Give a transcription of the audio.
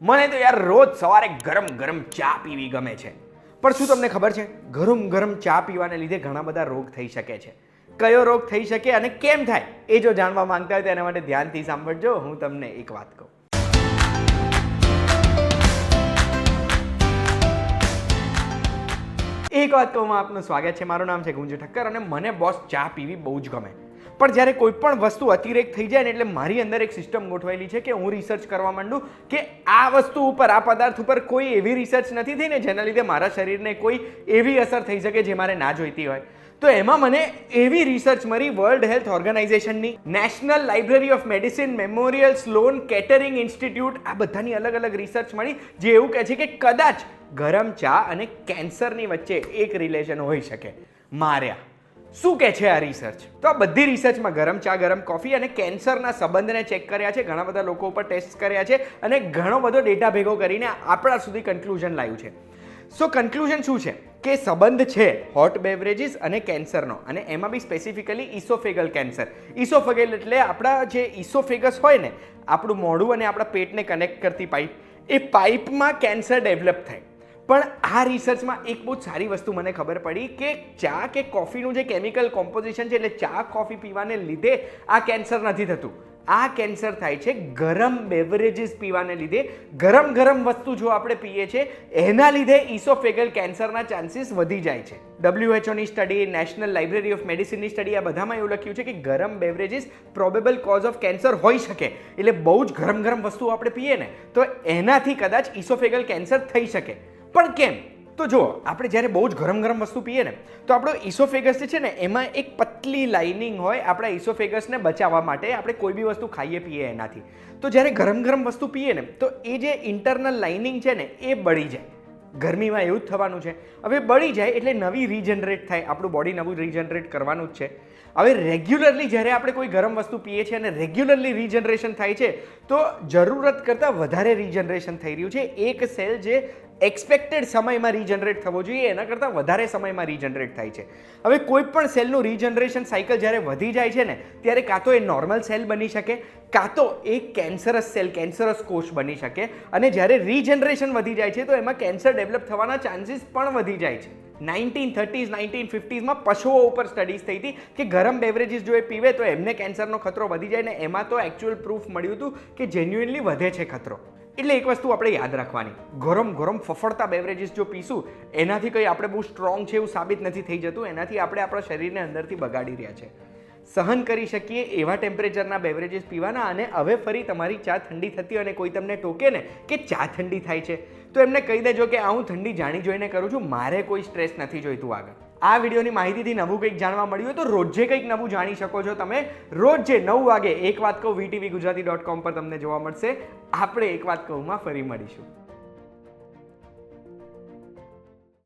મને તો યાર રોજ સવારે ગરમ ગરમ ચા પીવી ગમે છે. પણ શું તમને ખબર છે, ગરમ ગરમ ચા પીવાને લીધે ઘણા બધા રોગ થઈ શકે છે. કયો રોગ થઈ શકે અને કેમ થાય એ જો જાણવા માંગતા હોય તો એના માટે ધ્યાનથી સાંભળજો. હું તમને એક વાત કહું. એક વાત કહું, આપનું સ્વાગત છે. મારું નામ છે ગુંજુ ઠક્કર અને મને બોસ ચા પીવી બહુ જ ગમે. પણ જ્યારે કોઈ પણ વસ્તુ અતિરેક થઈ જાય ને એટલે મારી અંદર એક સિસ્ટમ ગોઠવાયેલી છે કે હું રિસર્ચ કરવા માંડું કે આ વસ્તુ ઉપર, આ પદાર્થ ઉપર કોઈ એવી રિસર્ચ નથી થઈ ને જેના લીધે મારા શરીરને કોઈ એવી અસર થઈ શકે જે મારે ના જોઈતી હોય. તો એમાં મને એવી રિસર્ચ મળી વર્લ્ડ હેલ્થ ઓર્ગેનાઇઝેશનની, national library of medicine, memorial Sloan Kettering institute, આ બધાની અલગ અલગ રિસર્ચ મળી જે એવું કહે છે કે કદાચ ગરમ ચા અને કેન્સરની વચ્ચે એક રિલેશન હોઈ શકે. માર્યા શું કહે છે આ રિસર્ચ? તો આ બધી રિસર્ચમાં ગરમ ચા, ગરમ કોફી અને કેન્સરના સંબંધને ચેક કર્યા છે, ઘણા બધા લોકો ઉપર ટેસ્ટ કર્યા છે અને ઘણો બધો ડેટા ભેગો કરીને આપણા સુધી કન્ક્લુઝન લાવ્યું છે. સો કન્ક્લુઝન શું છે કે સંબંધ છે હોટ બેવરેજીસ અને કેન્સરનો, અને એમાં બી સ્પેસિફિકલી ઇસોફેગલ કેન્સર. ઇસોફેગલ એટલે આપણા જે ઇસોફેગસ હોય ને, આપણું મોઢું અને આપણા પેટને કનેક્ટ કરતી પાઇપ, એ પાઇપમાં કેન્સર ડેવલપ થાય. પણ આ રિસર્ચમાં એક બહુ સારી વસ્તુ મને ખબર પડી કે ચા કે કોફીનું જે કેમિકલ કોમ્પોઝિશન છે, એટલે ચા કોફી પીવાને લીધે આ કેન્સર નથી થતું. આ કેન્સર થાય છે ગરમ બેવરેજીસ પીવાને લીધે. ગરમ ગરમ વસ્તુ જો આપણે પીએ છીએ એના લીધે ઇસોફેગલ કેન્સરના ચાન્સીસ વધી જાય છે. WHO ની સ્ટડી, નેશનલ લાઇબ્રેરી ઓફ મેડિસિનની સ્ટડી, આ બધામાં એવું લખ્યું છે કે ગરમ beverages probable cause of cancer હોઈ શકે. એટલે બહુ જ ગરમ ગરમ વસ્તુ આપણે પીએ ને તો એનાથી કદાચ ઇસોફેગલ કેન્સર થઈ શકે. પણ કેમ? તો જો આપણે જ્યારે બહુ જ ગરમ ગરમ વસ્તુ પીએ ને તો આપણો ઇસોફેગસ જે છે ને એમાં એક પતલી લાઇનિંગ હોય આપણા ઇસોફેગસને બચાવવા માટે. આપણે કોઈ બી વસ્તુ ખાઈએ પીએ એનાથી. તો જ્યારે ગરમ ગરમ વસ્તુ પીએ ને તો એ જે ઇન્ટરનલ લાઇનિંગ છે ને એ બળી જાય. ગરમીમાં એવું જ થવાનું છે. હવે બળી જાય એટલે નવી રીજનરેટ થાય, આપણું બોડી નવું રીજનરેટ કરવાનું જ છે. હવે રેગ્યુલરલી જ્યારે આપણે કોઈ ગરમ વસ્તુ પીએ છીએ અને રેગ્યુલરલી રીજનરેશન થાય છે તો જરૂરત કરતાં વધારે રીજનરેશન થઈ રહ્યું છે. એક સેલ જે એક્સપેક્ટેડ સમયમાં રીજનરેટ થવો જોઈએ એના કરતાં વધારે સમયમાં રીજનરેટ થાય છે. હવે કોઈ પણ સેલનું રીજનરેશન સાયકલ જ્યારે વધી જાય છે ને ત્યારે કાં તો એ નોર્મલ સેલ બની શકે, કાં તો એ કેન્સરસ સેલ, કેન્સરસ કોષ બની શકે. અને જ્યારે રીજનરેશન વધી જાય છે તો એમાં કેન્સર ડેવલપ થવાના ચાન્સીસ પણ વધી જાય છે. 1930s 1950sમાં પશુઓ ઉપર સ્ટડીઝ થઈ હતી કે ગરમ બેવરેજીસ જો એ પીવે તો એમને કેન્સરનો ખતરો વધી જાય, ને એમાં તો એકચ્યુઅલ પ્રૂફ મળ્યું હતું કે જેન્યુઇનલી વધે છે ખતરો. એટલે એક વસ્તુ આપણે યાદ રાખવાની, ગરમ ગરમ ફફડતા બેવરેજીસ જો પીશું એનાથી કંઈ આપણે બહુ સ્ટ્રોંગ છે એવું સાબિત નથી થઈ જતું. એનાથી આપણે આપણા શરીરને અંદરથી બગાડી રહ્યા છે. સહન કરી શકીએ એવા ટેમ્પરેચરના બેવરેજીસ પીવાના. અને હવે ફરી તમારી ચા ઠંડી થતી હોય અને કોઈ તમને ટોકે ને કે ચા ઠંડી થાય છે તો એમને કહી દેજો કે આ હું ઠંડી જાણી જોઈને કરું છું, મારે કોઈ સ્ટ્રેસ નથી જોઈતું આગળ. આ વિડીયોની માહિતીથી નવું કંઈક જાણવા મળ્યું હોય તો રોજે કંઈક નવું જાણી શકો છો તમે. રોજે 9 વાગે એક વાત કહું VTVGujarati.com પર તમને જોવા મળશે. આપણે એક વાત કહુંમાં ફરી મળીશું.